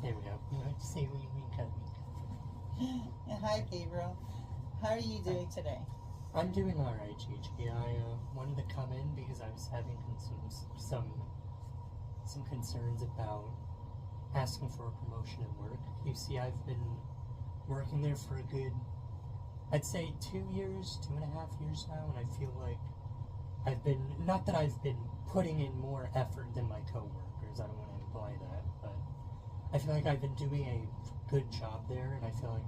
There we go. You know, see, we cut. Hi, Gabriel. How are you doing today? I'm doing all right, Gigi. I wanted to come in because I was having some concerns about asking for a promotion at work. You see, I've been working there for a good, I'd say 2 years, 2.5 years now, and I feel like not that I've been putting in more effort than my coworkers, I don't want to imply that, but I feel like I've been doing a good job there, and I feel like,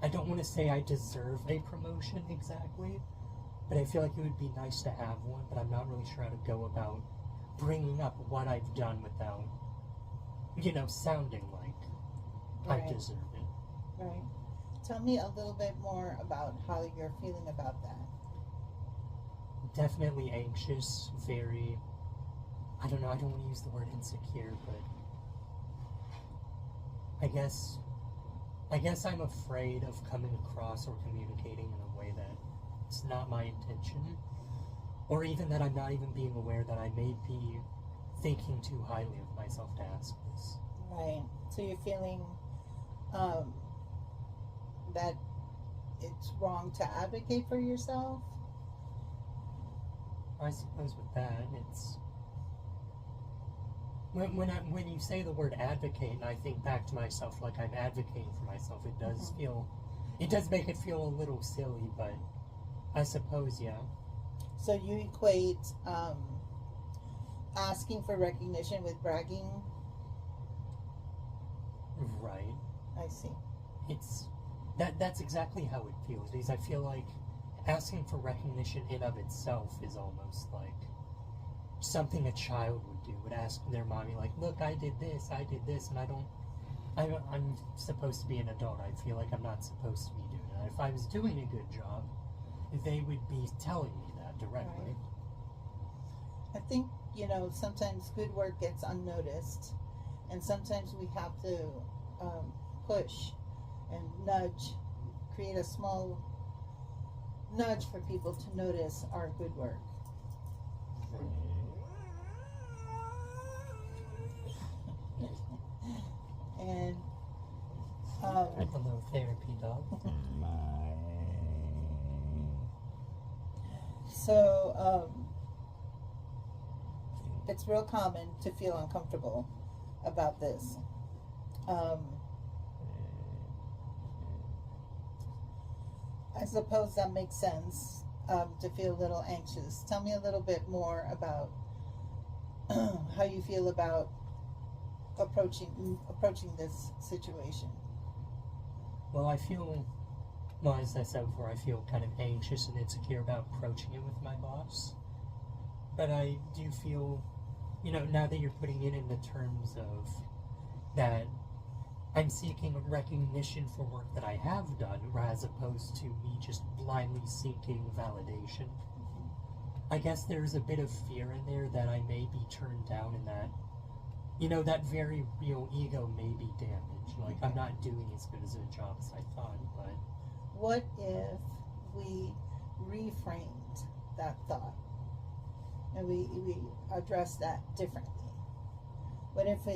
I don't want to say I deserve a promotion exactly, but I feel like it would be nice to have one, but I'm not really sure how to go about bringing up what I've done without, sounding like I deserve it. Right. Tell me a little bit more about how you're feeling about that. Definitely anxious, very, I don't know, I don't want to use the word insecure, but I guess I'm afraid of coming across or communicating in a way that it's not my intention, or even that I'm not even being aware that I may be thinking too highly of myself to ask this. Right. So you're feeling that it's wrong to advocate for yourself? I suppose with that, it's when you say the word advocate, and I think back to myself like I'm advocating for myself, it does make it feel a little silly, but I suppose, yeah. So you equate asking for recognition with bragging? Right. I see. That's exactly how it feels, because I feel like asking for recognition in of itself is almost like something a child would ask their mommy, like, look, I did this, and I'm supposed to be an adult. I feel like I'm not supposed to be doing that. If I was doing a good job, they would be telling me that directly. Right. I think, sometimes good work gets unnoticed, and sometimes we have to push and nudge, create a small nudge for people to notice our good work. And hello, therapy dog. So it's real common to feel uncomfortable about this. I suppose that makes sense, to feel a little anxious. Tell me a little bit more about how you feel about approaching this situation. Well, as I said before, I feel kind of anxious and insecure about approaching it with my boss. But I do feel, now that you're putting it in the terms of that I'm seeking recognition for work that I have done, as opposed to me just blindly seeking validation. I guess there's a bit of fear in there that I may be turned down, and that, that very real ego may be damaged. Like, I'm not doing as good as a job as I thought, but... What if we reframed that thought and we address that differently? What if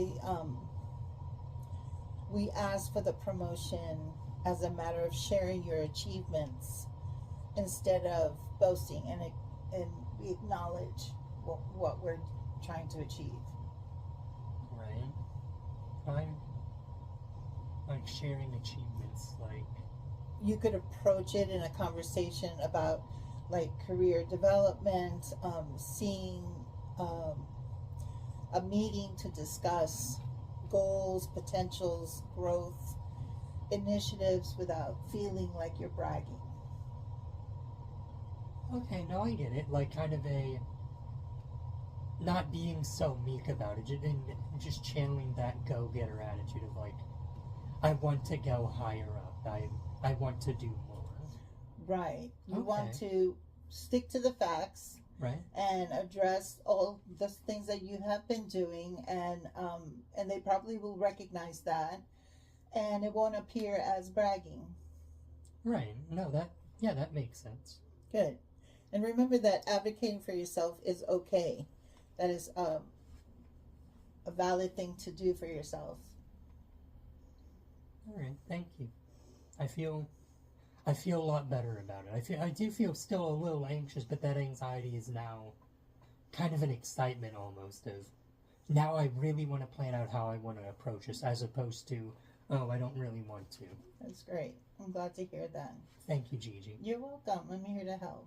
we ask for the promotion as a matter of sharing your achievements instead of boasting, and we acknowledge what we're trying to achieve? Right. I'm like sharing achievements, like... You could approach it in a conversation about like career development, seeing a meeting to discuss goals, potentials, growth, initiatives without feeling like you're bragging. Okay, no, I get it. Like, kind of a... not being so meek about it, and just channeling that go-getter attitude of, like, I want to go higher up. I want to do more. Right. You Okay. want to stick to the facts. Right. And address all the things that you have been doing, and they probably will recognize that, and it won't appear as bragging. Right. No, that makes sense. Good. And remember that advocating for yourself is okay. That is a valid thing to do for yourself. All right, thank you. I feel a lot better about it. I do feel still a little anxious, but that anxiety is now kind of an excitement almost of now I really want to plan out how I want to approach this, as opposed to, oh, I don't really want to. That's great. I'm glad to hear that. Thank you, Gigi. You're welcome. I'm here to help.